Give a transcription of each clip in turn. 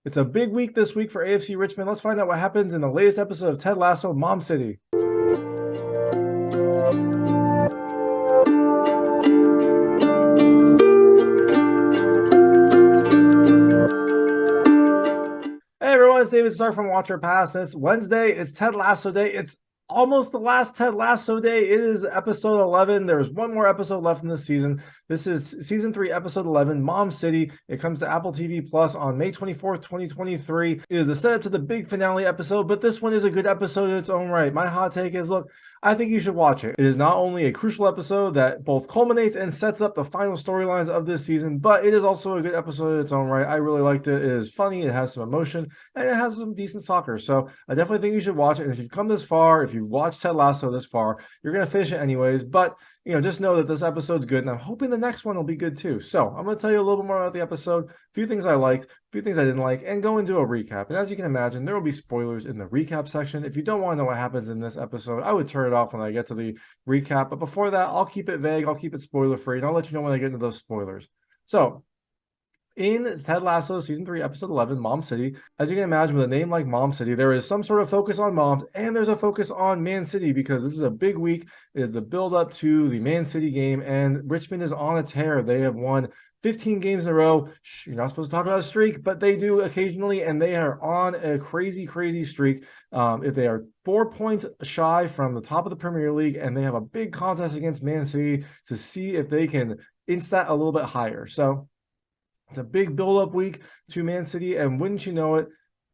It's a big week this week for AFC Richmond. Let's find out what happens in the latest episode of Ted Lasso, Mom City. Hey everyone, it's David Stark from Watcher Pass. It's Wednesday. It's Ted Lasso Day. It's almost the last Ted Lasso Day. It is episode 11. There's one more episode left in this season. This is season 3, episode 11, Mom City. It comes to Apple TV Plus on May 24th, 2023. It is the setup to the big finale episode, but this one is a good episode in its own right. My hot take is, look, I think you should watch it. It is not only a crucial episode that both culminates and sets up the final storylines of this season, but it is also a good episode in its own right. I really liked it. It is funny, it has some emotion, and it has some decent soccer. So I definitely think you should watch it. And if you've come this far, if you've watched Ted Lasso this far, you're going to finish it anyways. But just know that this episode's good, and I'm hoping the next one will be good too. So I'm going to tell you a little bit more about the episode, a few things I liked, a few things I didn't like, and go into a recap. And as you can imagine, there will be spoilers in the recap section. If you don't want to know what happens in this episode, I would turn it off when I get to the recap. But before that, I'll keep it vague, I'll keep it spoiler-free, and I'll let you know when I get into those spoilers. So, in Ted Lasso Season 3, Episode 11, Mom City, as you can imagine, with a name like Mom City, there is some sort of focus on moms, and there's a focus on Man City, because this is a big week. It is the build-up to the Man City game, and Richmond is on a tear. They have won 15 games in a row. You're not supposed to talk about a streak, but they do occasionally, and they are on a crazy, crazy streak. If they are 4 points shy from the top of the Premier League, and they have a big contest against Man City to see if they can inch that a little bit higher. So it's a big build-up week to Man City, and wouldn't you know it,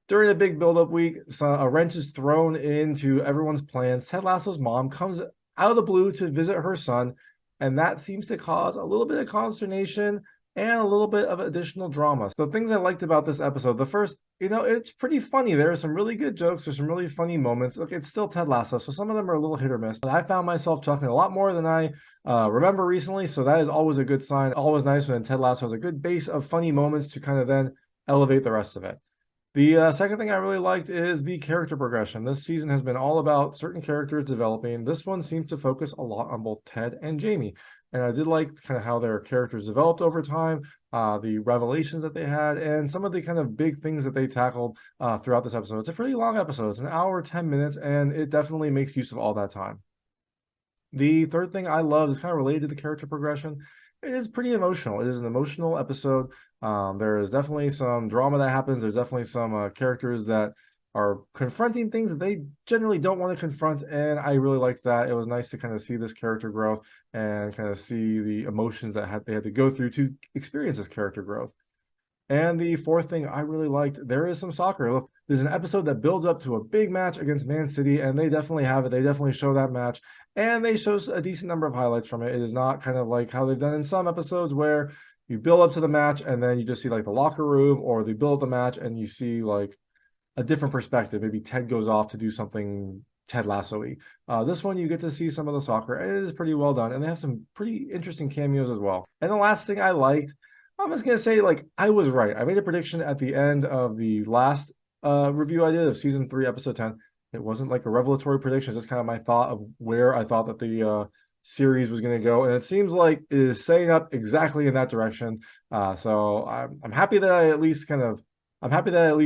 during a big build-up week, a wrench is thrown into everyone's plans. Ted Lasso's mom comes out of the blue to visit her son, and that seems to cause a little bit of consternation and a little bit of additional drama. So things I liked about this episode, the first, it's pretty funny. There are some really good jokes. There's some really funny moments. Look, it's still Ted Lasso, so some of them are a little hit or miss. But I found myself chuckling a lot more than I remember recently, so that is always a good sign. Always nice when Ted Lasso has a good base of funny moments to kind of then elevate the rest of it. The second thing I really liked is the character progression. This season has been all about certain characters developing. This one seems to focus a lot on both Ted and Jamie. And I did like kind of how their characters developed over time, the revelations that they had, and some of the kind of big things that they tackled throughout this episode. It's a pretty long episode. It's an hour, 10 minutes, and it definitely makes use of all that time. The third thing I love is kind of related to the character progression. It is pretty emotional. It is an emotional episode. There is definitely some drama that happens. There's definitely some characters that are confronting things that they generally don't want to confront, and I really liked that. It was nice to kind of see this character growth and kind of see the emotions that they had to go through to experience this character growth. And the fourth thing I really liked, there is some soccer. Look, there's an episode that builds up to a big match against Man City, and they definitely have it. They definitely show that match, and they show a decent number of highlights from it. It is not kind of like how they've done in some episodes where you build up to the match and then you just see like the locker room, or they build up the match and you see like a different perspective. Maybe Ted goes off to do something Ted Lasso-y. This one, you get to see some of the soccer, and it is pretty well done, and they have some pretty interesting cameos as well. And the last thing I liked, I'm just going to say, like, I was right. I made a prediction at the end of the last review I did of season 3, episode 10. It wasn't like a revelatory prediction. It's just kind of my thought of where I thought that the series was going to go. And it seems like it is setting up exactly in that direction. So I'm happy that I at least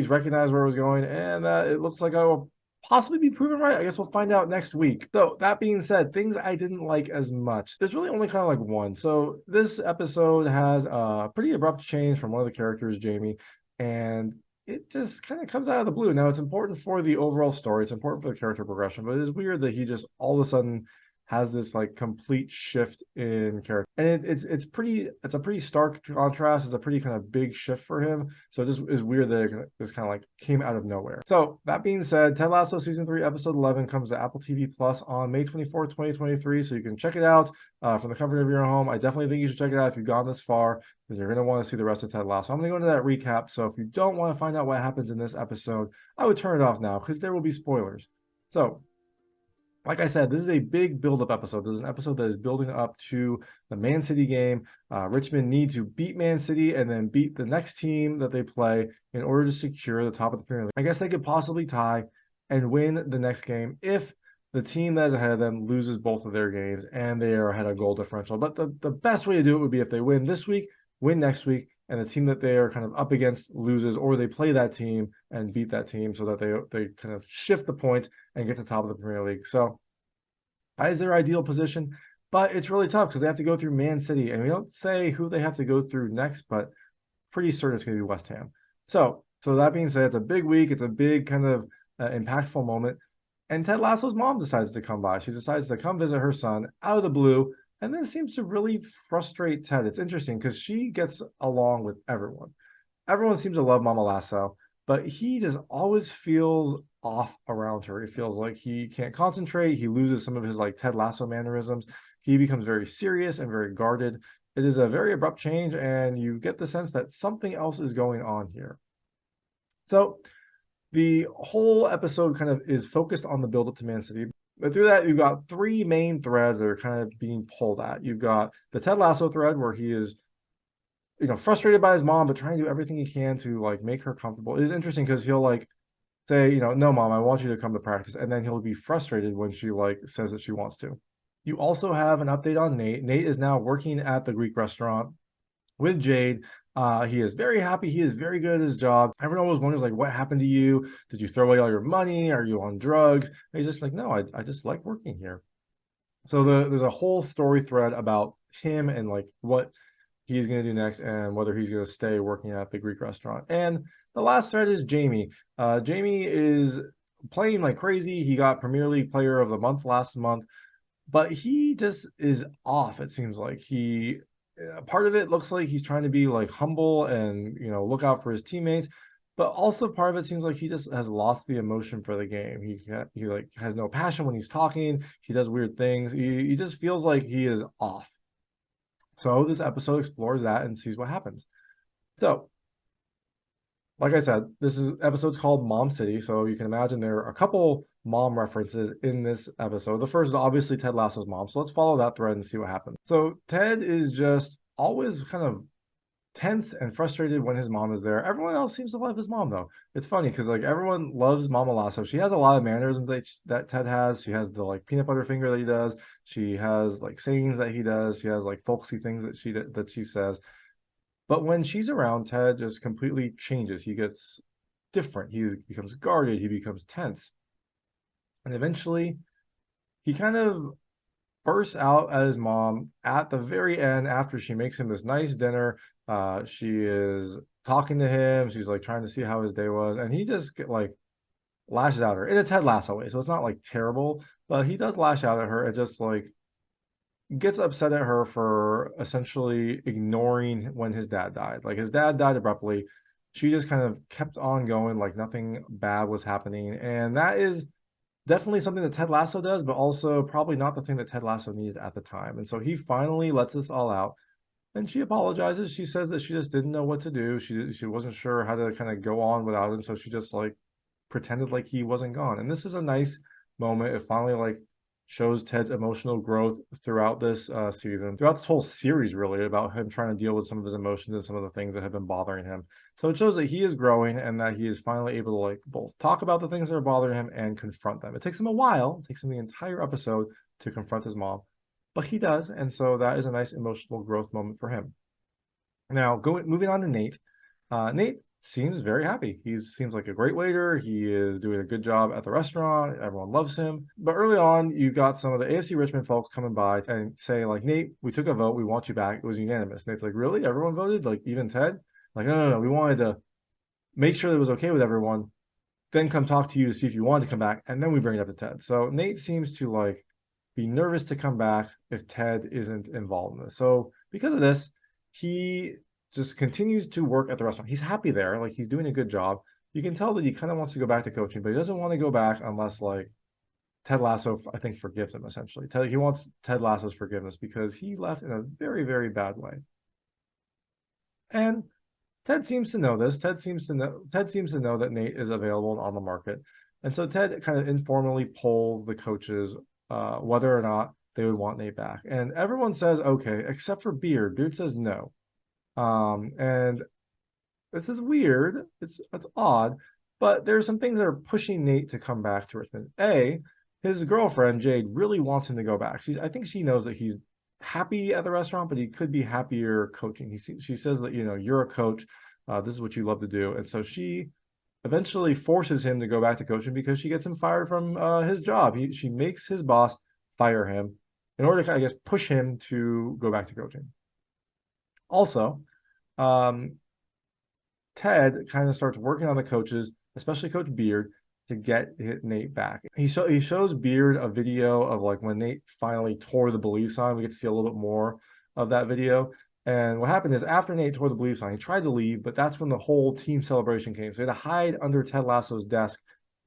recognize where it was going, and it looks like I will possibly be proven right. I guess we'll find out next week. So that being said, things I didn't like as much, there's really only kind of like one. So this episode has a pretty abrupt change from one of the characters, Jamie, and it just kind of comes out of the blue. Now, it's important for the overall story. It's important for the character progression, but it is weird that he just all of a sudden has this like complete shift in character, and it's a pretty stark contrast. It's a pretty kind of big shift for him. So it just is weird that it just kind of like came out of nowhere. So that being said, Ted Lasso season 3, episode 11 comes to Apple TV Plus on May 24th, 2023. So you can check it out from the comfort of your own home. I definitely think you should check it out if you've gone this far, then you're going to want to see the rest of Ted Lasso. I'm going to go into that recap. So if you don't want to find out what happens in this episode, I would turn it off now because there will be spoilers. So, like I said, this is a big build-up episode. This is an episode that is building up to the Man City game. Richmond need to beat Man City and then beat the next team that they play in order to secure the top of the Premier League. I guess they could possibly tie and win the next game if the team that is ahead of them loses both of their games and they are ahead of goal differential. But the best way to do it would be if they win this week, win next week, and the team that they are kind of up against loses, or they play that team and beat that team so that they kind of shift the points and get to the top of the Premier League. So that is their ideal position, but it's really tough because they have to go through Man City, and we don't say who they have to go through next, but pretty certain it's going to be West Ham. So that being said, it's a big week. It's a big kind of impactful moment. And Ted Lasso's mom decides to come by. She decides to come visit her son out of the blue. And this seems to really frustrate Ted. It's interesting because she gets along with everyone. Everyone seems to love Mama Lasso, but he just always feels off around her. He feels like he can't concentrate. He loses some of his like Ted Lasso mannerisms. He becomes very serious and very guarded. It is a very abrupt change, and you get the sense that something else is going on here. So the whole episode kind of is focused on the build-up to Man City. But through that, you've got three main threads that are kind of being pulled at. You've got the Ted Lasso thread where he is, frustrated by his mom, but trying to do everything he can to like make her comfortable. It is interesting because he'll like say, no, mom, I want you to come to practice. And then he'll be frustrated when she like says that she wants to. You also have an update on Nate. Nate is now working at the Greek restaurant with Jade. He is very happy. He is very good at his job. Everyone always wonders, like, what happened to you? Did you throw away all your money? Are you on drugs? And he's just like, no, I just like working here. So there's a whole story thread about him and like what he's going to do next and whether he's going to stay working at the Greek restaurant. And the last thread is Jamie. Jamie is playing like crazy. He got Premier League Player of the Month last month, but he just is off. It seems like part of it looks like he's trying to be like humble and look out for his teammates, but also part of it seems like he just has lost the emotion for the game. He like has no passion when he's talking. He does weird things. He just feels like he is off. So this episode explores that and sees what happens. So like I said, this episode's called Mom City, so you can imagine there are a couple mom references in this episode. The first is obviously Ted Lasso's mom, so let's follow that thread and see what happens. So Ted is just always kind of tense and frustrated when his mom is there. Everyone else seems to love his mom, though. It's funny because like everyone loves Mama Lasso. She has a lot of mannerisms that Ted has. She has the like peanut butter finger that he does. She has like sayings that he does. She has like folksy things that she says. But when she's around, Ted just completely changes. He gets different. He becomes guarded. He becomes tense. And eventually, he kind of bursts out at his mom at the very end after she makes him this nice dinner. She is talking to him. She's like trying to see how his day was. And he just like lashes out at her in a Ted Lasso way. So it's not like terrible, but he does lash out at her and just like gets upset at her for essentially ignoring when his dad died. Like his dad died abruptly. She just kind of kept on going like nothing bad was happening. And that is definitely something that Ted Lasso does, but also probably not the thing that Ted Lasso needed at the time. And so he finally lets this all out. And she apologizes. She says that she just didn't know what to do. She wasn't sure how to kind of go on without him. So she just like pretended like he wasn't gone. And this is a nice moment. It finally like shows Ted's emotional growth throughout this season, throughout this whole series, really, about him trying to deal with some of his emotions and some of the things that have been bothering him. So it shows that he is growing and that he is finally able to like both talk about the things that are bothering him and confront them. It takes him a while. It takes him the entire episode to confront his mom, but he does. And so that is a nice emotional growth moment for him. Now, moving on to Nate. Nate seems very happy. He seems like a great waiter. He is doing a good job at the restaurant. Everyone loves him. But early on, you got some of the AFC Richmond folks coming by and say, like, Nate, we took a vote. We want you back. It was unanimous. Nate's like, really? Everyone voted? Like, even Ted? Like, no. We wanted to make sure that it was okay with everyone, then come talk to you to see if you wanted to come back, and then we bring it up to Ted. So Nate seems to, like, be nervous to come back if Ted isn't involved in this. So because of this, he just continues to work at the restaurant. He's happy there. Like he's doing a good job. You can tell that he kind of wants to go back to coaching, but he doesn't want to go back unless like Ted Lasso, I think, forgives him essentially. He wants Ted Lasso's forgiveness because he left in a very, very bad way. And Ted seems to know this. Ted seems to know that Nate is available and on the market. And so Ted kind of informally polls the coaches whether or not they would want Nate back. And everyone says okay, except for Beard. Beard says no. And this is weird. It's odd, but there's some things that are pushing Nate to come back to Richmond. His girlfriend Jade really wants him to go back. I think she knows that he's happy at the restaurant, but he could be happier coaching. She says that, you're a coach. This is what you love to do. And so she eventually forces him to go back to coaching because she gets him fired from his job. She makes his boss fire him in order to, I guess, push him to go back to coaching. Also, um, Ted kind of starts working on the coaches, especially Coach Beard, to get Nate back. He shows Beard a video of like when Nate finally tore the belief sign. We get to see a little bit more of that video. And what happened is after Nate tore the belief sign, he tried to leave, but that's when the whole team celebration came. So he had to hide under Ted Lasso's desk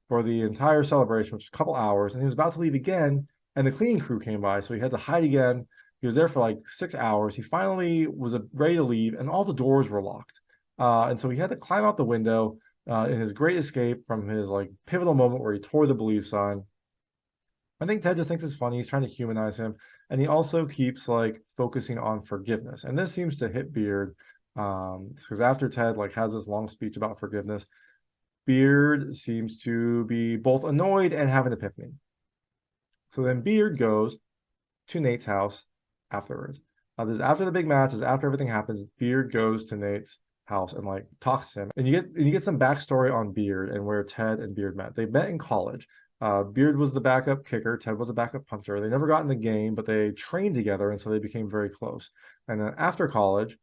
for the entire celebration, which was a couple hours. And he was about to leave again, and the cleaning crew came by. So he had to hide again. He was there for like 6 hours. He finally was ready to leave, and all the doors were locked. And so he had to climb out the window in his great escape from his like pivotal moment where he tore the belief sign. I think Ted just thinks it's funny. He's trying to humanize him, and he also keeps like focusing on forgiveness. And this seems to hit Beard because after Ted like has this long speech about forgiveness, Beard seems to be both annoyed and have an epiphany. So then Beard goes to Nate's house afterwards. This is after the big match. This is after everything happens. Beard goes to Nate's house and like talks to him, and you get some backstory on Beard and where Ted and Beard met. They met in college. Beard was the backup kicker. Ted was the backup punter. They never got in the game, but they trained together, and so they became very close. And then after college,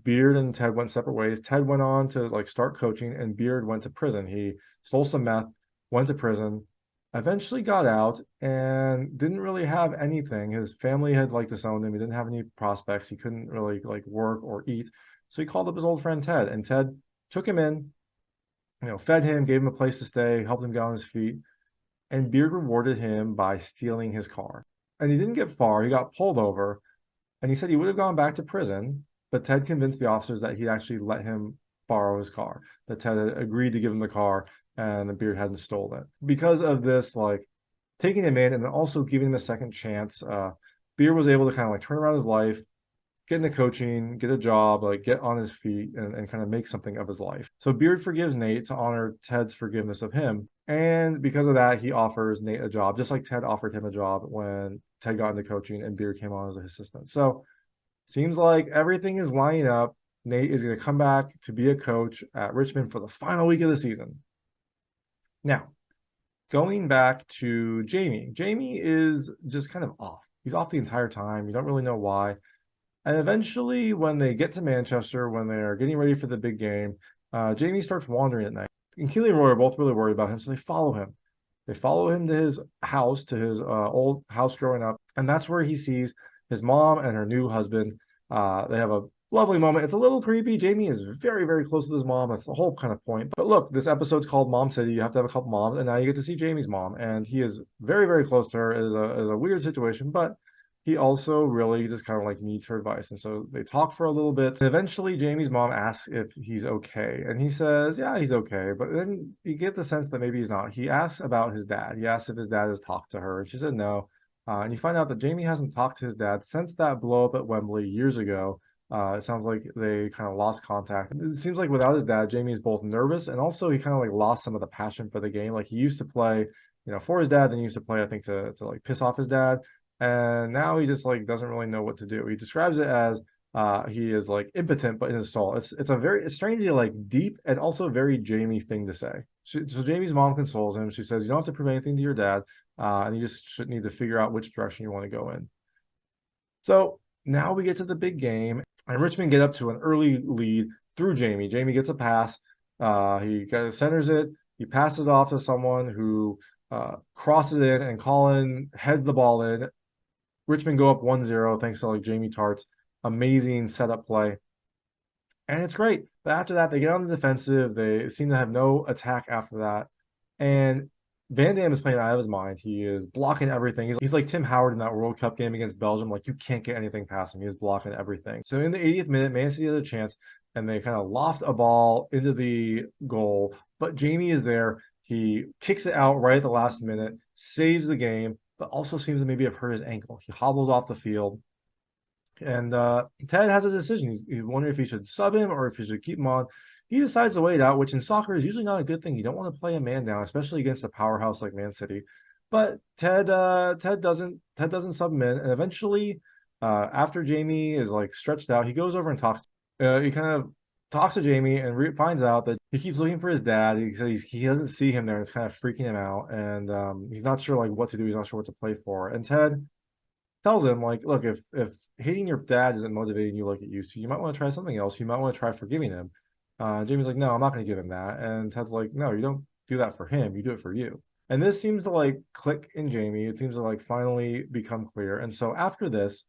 Beard and Ted went separate ways. Ted went on to like start coaching, and Beard went to prison. He stole some meth, went to prison, eventually got out, and didn't really have anything. His family had like disowned him. He didn't have any prospects. He couldn't really like work or eat. So he called up his old friend Ted, and Ted took him in, fed him, gave him a place to stay, helped him get on his feet, and Beard rewarded him by stealing his car. And he didn't get far. He got pulled over, and he said he would have gone back to prison, but Ted convinced the officers that he'd actually let him borrow his car, that Ted had agreed to give him the car, and the Beard hadn't stolen it. Because of this, like taking him in and then also giving him a second chance, Beard was able to kind of like turn around his life, get into coaching, get a job, like get on his feet and kind of make something of his life. So Beard forgives Nate to honor Ted's forgiveness of him. And because of that, he offers Nate a job, just like Ted offered him a job when Ted got into coaching and Beard came on as an assistant. So seems like everything is lining up. Nate is going to come back to be a coach at Richmond for the final week of the season. Now, going back to Jamie. Jamie is just kind of off. He's off the entire time. You don't really know why. And eventually, when they get to Manchester, when they're getting ready for the big game, Jamie starts wandering at night. And Keeley and Roy are both really worried about him, so they follow him. They follow him to his house, to his old house growing up, and that's where he sees his mom and her new husband. They have a lovely moment. It's a little creepy. Jamie is very, very close to his mom. That's the whole kind of point. But look, this episode's called Mom City. You have to have a couple moms, and now you get to see Jamie's mom, and he is very, very close to her. It is a weird situation, but he also really just kind of like needs her advice. And so they talk for a little bit. And eventually, Jamie's mom asks if he's okay. And he says, yeah, he's okay. But then you get the sense that maybe he's not. He asks about his dad. He asks if his dad has talked to her. And she said no. And you find out that Jamie hasn't talked to his dad since that blow up at Wembley years ago. It sounds like they kind of lost contact. It seems like without his dad, Jamie is both nervous and also he kind of like lost some of the passion for the game. Like he used to play, for his dad, then he used to play, I think, to like piss off his dad. And now he just like doesn't really know what to do. He describes it as he is like impotent, but in his soul. It's a very strangely like deep and also very Jamie thing to say. So Jamie's mom consoles him. She says, you don't have to prove anything to your dad, and you just should need to figure out which direction you want to go in. So now we get to the big game, and Richmond get up to an early lead through Jamie. Jamie gets a pass. He kind of centers it. He passes off to someone who crosses it, and Colin heads the ball in. Richmond go up 1-0 thanks to like Jamie Tartt's amazing setup play. And it's great. But after that, they get on the defensive. They seem to have no attack after that. And Van Dam is playing out of his mind. He is blocking everything. He's like Tim Howard in that World Cup game against Belgium. Like, you can't get anything past him. He is blocking everything. So in the 80th minute, Man City has a chance, and they kind of loft a ball into the goal. But Jamie is there. He kicks it out right at the last minute, saves the game, but also seems to maybe have hurt his ankle. He hobbles off the field. And Ted has a decision. He's wondering if he should sub him or if he should keep him on. He decides to wait out, which in soccer is usually not a good thing. You don't want to play a man down, especially against a powerhouse like Man City. But Ted doesn't sub him in, and eventually After Jamie is like stretched out, he goes over and talks. He kind of talks to Jamie and finds out that he keeps looking for his dad. He says he doesn't see him there, and it's kind of freaking him out. And he's not sure like what to do. He's not sure what to play for. And Ted tells him like, look, if hating your dad isn't motivating you like it used to, you might want to try something else. You might want to try forgiving him. Jamie's like, no, I'm not going to give him that. And Ted's like, no, you don't do that for him. You do it for you. And this seems to like click in Jamie. It seems to like finally become clear. And so after this,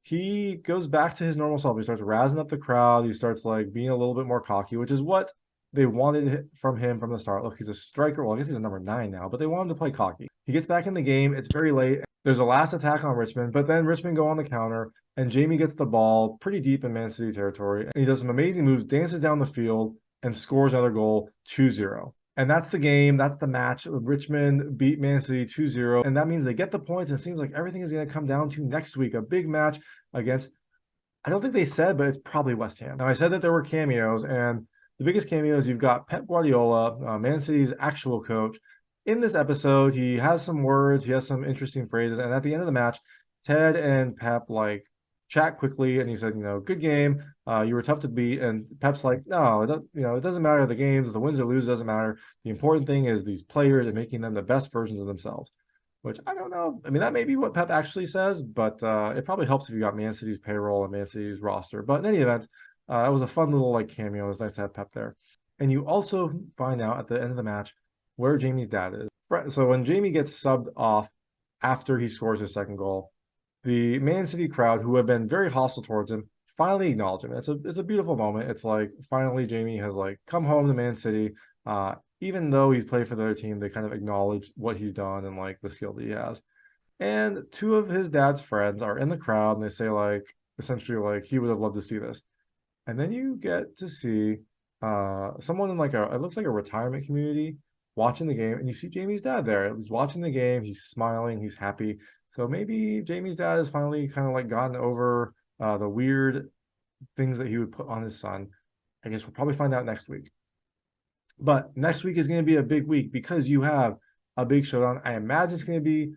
he goes back to his normal self. He starts razzing up the crowd. He starts like being a little bit more cocky, which is what they wanted from him from the start. Look, he's a striker. Well, I guess he's a number 9 now, but they want him to play cocky. He gets back in the game. It's very late. There's a last attack on Richmond, but then Richmond go on the counter, and Jamie gets the ball pretty deep in Man City territory. And he does some amazing moves, dances down the field, and scores another goal, 2-0. And that's the game. That's the match. Richmond beat Man City 2-0. And that means they get the points. And it seems like everything is going to come down to next week. A big match against, I don't think they said, but it's probably West Ham. Now, I said that there were cameos. And the biggest cameos, you've got Pep Guardiola, Man City's actual coach. In this episode, he has some words. He has some interesting phrases. And at the end of the match, Ted and Pep like chat quickly. And he said, good game. You were tough to beat. And Pep's like, no, it doesn't matter the games, the wins or lose, doesn't matter. The important thing is these players and making them the best versions of themselves, which I don't know. I mean, that may be what Pep actually says, but it probably helps if you got Man City's payroll and Man City's roster. But in any event, it was a fun little like cameo. It was nice to have Pep there. And you also find out at the end of the match where Jamie's dad is. So when Jamie gets subbed off after he scores his second goal, the Man City crowd, who have been very hostile towards him, finally acknowledge him. It's a beautiful moment. It's like finally Jamie has like come home to Man City. Even though he's played for the other team, they kind of acknowledge what he's done and like the skill that he has. And two of his dad's friends are in the crowd, and they say like essentially like he would have loved to see this. And then you get to see someone in like it looks like a retirement community watching the game, and you see Jamie's dad there. He's watching the game, he's smiling, he's happy. So maybe Jamie's dad has finally kind of like gotten over the weird things that he would put on his son. I guess we'll probably find out next week. But next week is going to be a big week because you have a big showdown. I imagine it's going to be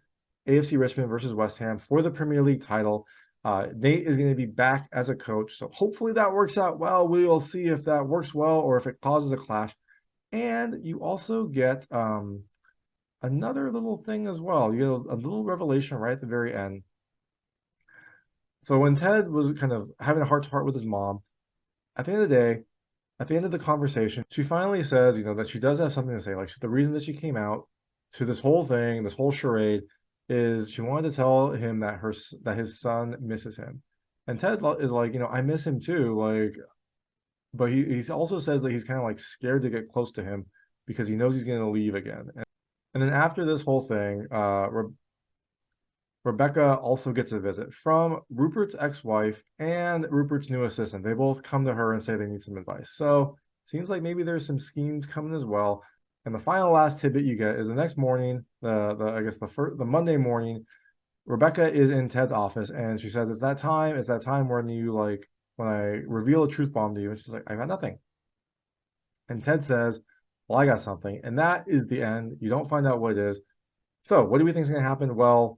AFC Richmond versus West Ham for the Premier League title. Nate is going to be back as a coach. So hopefully that works out well. We will see if that works well or if it causes a clash. And you also get another little thing as well. You get a little revelation right at the very end. So when Ted was kind of having a heart-to-heart with his mom, at the end of the day, at the end of the conversation, she finally says, that she does have something to say. Like the reason that she came out to this whole thing, this whole charade, is she wanted to tell him that his son misses him. And Ted is like, I miss him too. Like, but he also says that he's kind of like scared to get close to him because he knows he's going to leave again. And then after this whole thing, Rebecca also gets a visit from Rupert's ex-wife and Rupert's new assistant. They both come to her and say they need some advice. So seems like maybe there's some schemes coming as well. And the final last tidbit you get is the next morning, the Monday morning, Rebecca is in Ted's office and she says, it's that time when I reveal a truth bomb to you. And she's like, I got nothing. And Ted says, well, I got something. And that is the end. You don't find out what it is. So what do we think is going to happen? Well,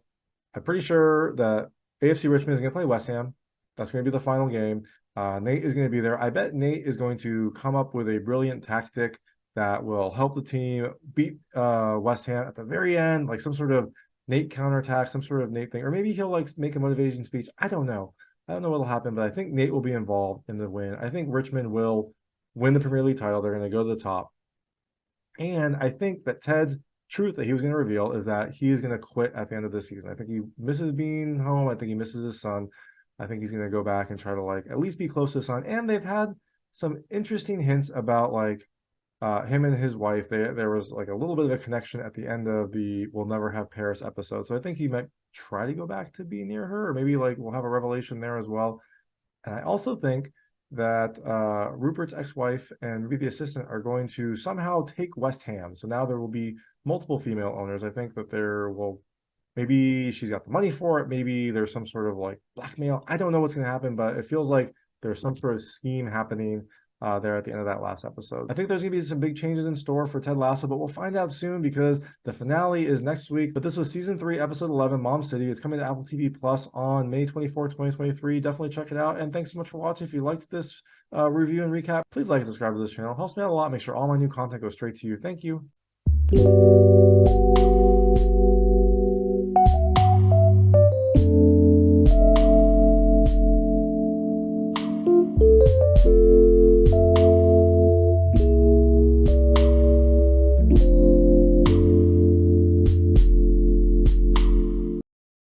I'm pretty sure that AFC Richmond is going to play West Ham. That's going to be the final game. Nate is going to be there. I bet Nate is going to come up with a brilliant tactic that will help the team beat West Ham at the very end, like some sort of Nate counterattack, some sort of Nate thing. Or maybe he'll like make a motivation speech. I don't know. I don't know what will happen, but I think Nate will be involved in the win. I think Richmond will win the Premier League title. They're going to go to the top. And I think that Ted's truth that he was going to reveal is that he is going to quit at the end of this season. I think he misses being home. I think he misses his son. I think he's going to go back and try to like at least be close to his son. And they've had some interesting hints about like him and his wife. There was like a little bit of a connection at the end of the We'll Never Have Paris episode. So I think he might try to go back to be near her, or maybe like we'll have a revelation there as well. And I also think that Rupert's ex-wife and maybe the assistant are going to somehow take West Ham. So now there will be multiple female owners. I think that maybe she's got the money for it. Maybe there's some sort of like blackmail. I don't know what's going to happen, but it feels like there's some sort of scheme happening there at the end of that last episode. I think there's going to be some big changes in store for Ted Lasso, but we'll find out soon because the finale is next week. But this was season 3, episode 11, Mom City. It's coming to Apple TV Plus on May 24th, 2023. Definitely check it out. And thanks so much for watching. If you liked this review and recap, please like and subscribe to this channel. It helps me out a lot. Make sure all my new content goes straight to you. Thank you.